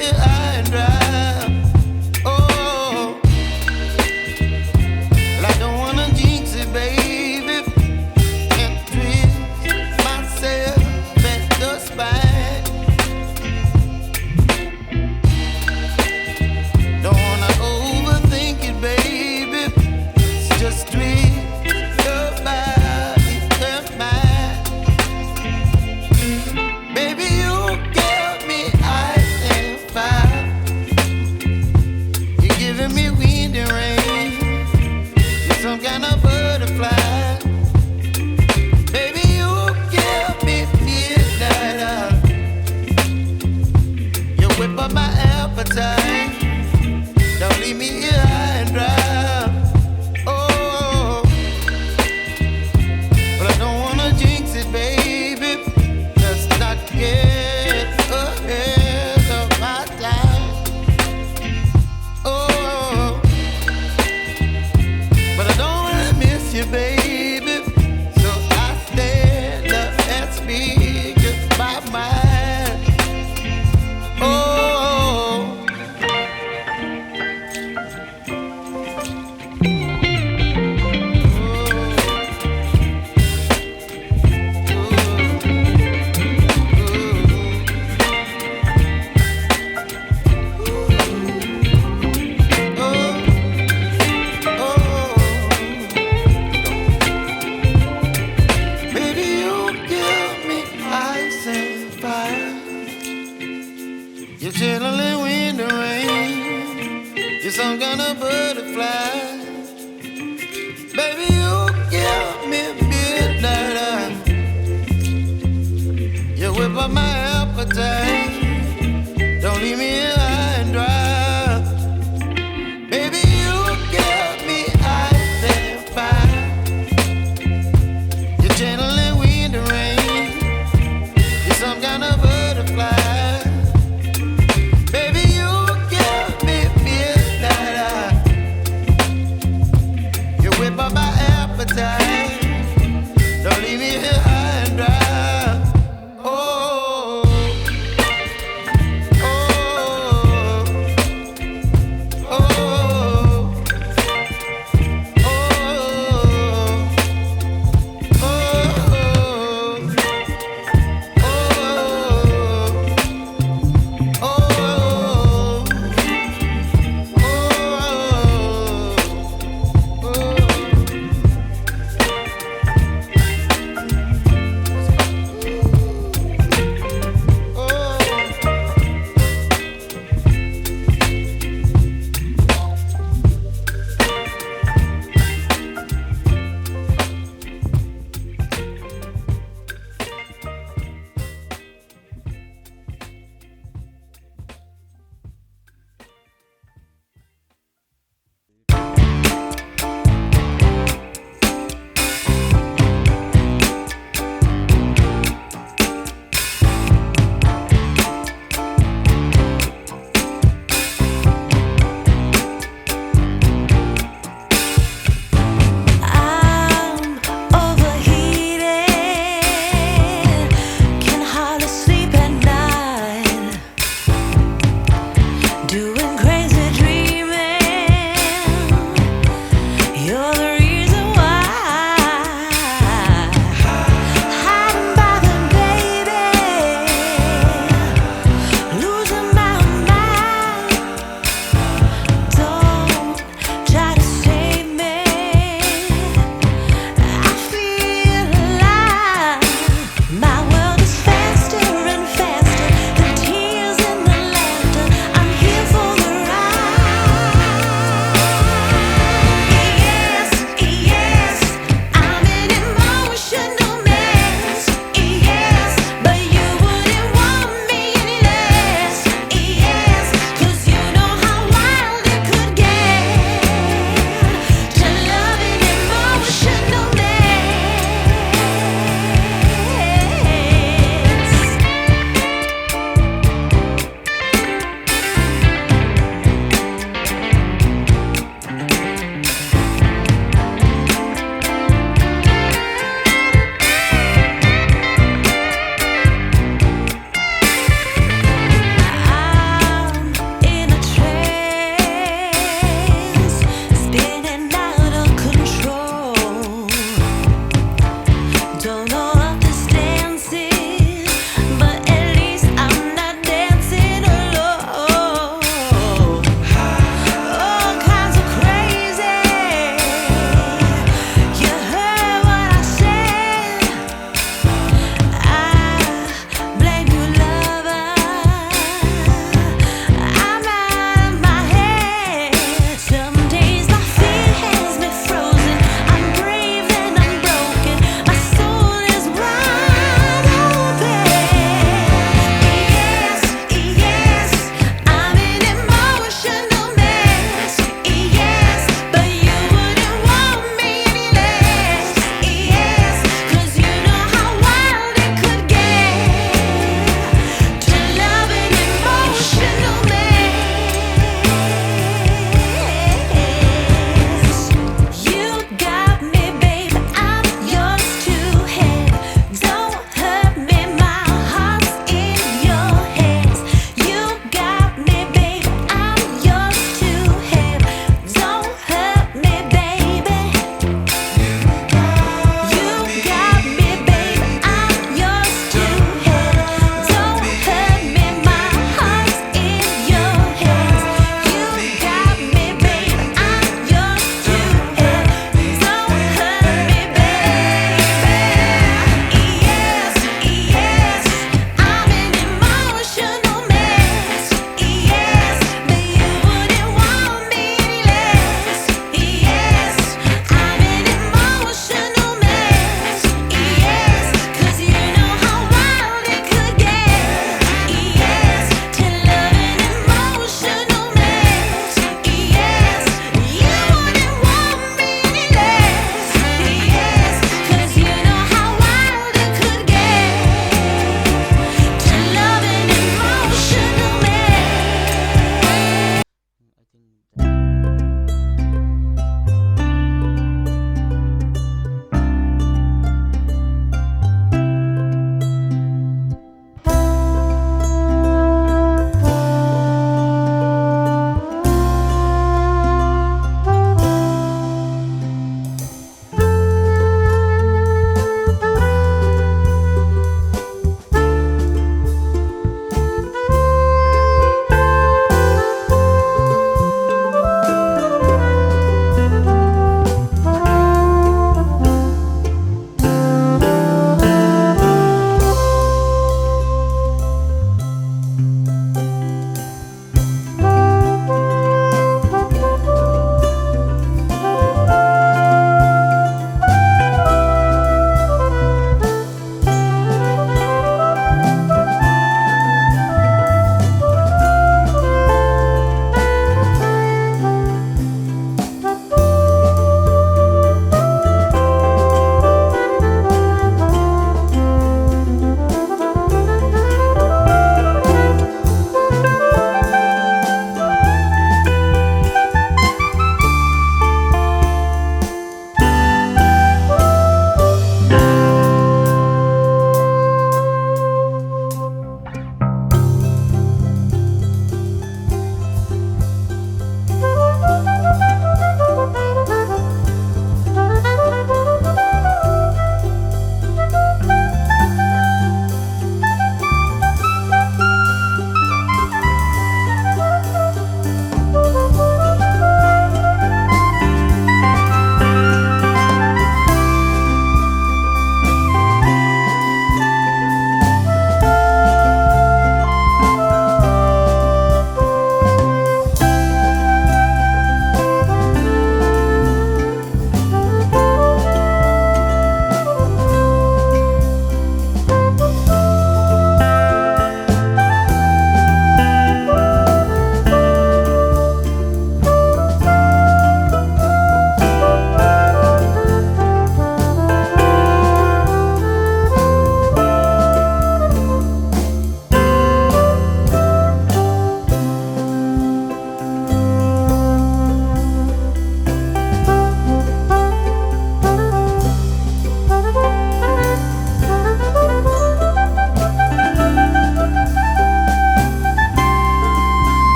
here high and dry. Oh, well, I don't wanna jinx it, baby, and twist myself at the spine. Don't wanna overthink it, baby. It's just twist your body and mine. Baby, you give me ice and fire. You're giving me wind and rain. You're some kind of butterfly. Baby, you give me midnight. You whip up my appetite. Don't leave me here high and dry. Oh, but I don't wanna jinx it, baby. Let's not get ahead of my time. Oh, but I don't wanna miss you, baby. So I stand up and speak my mind. Oh. Baby, you give me ice and fire. You're chilling wind and rain. You're some kind of butterfly. Baby, you give me midnight. You whip up my appetite.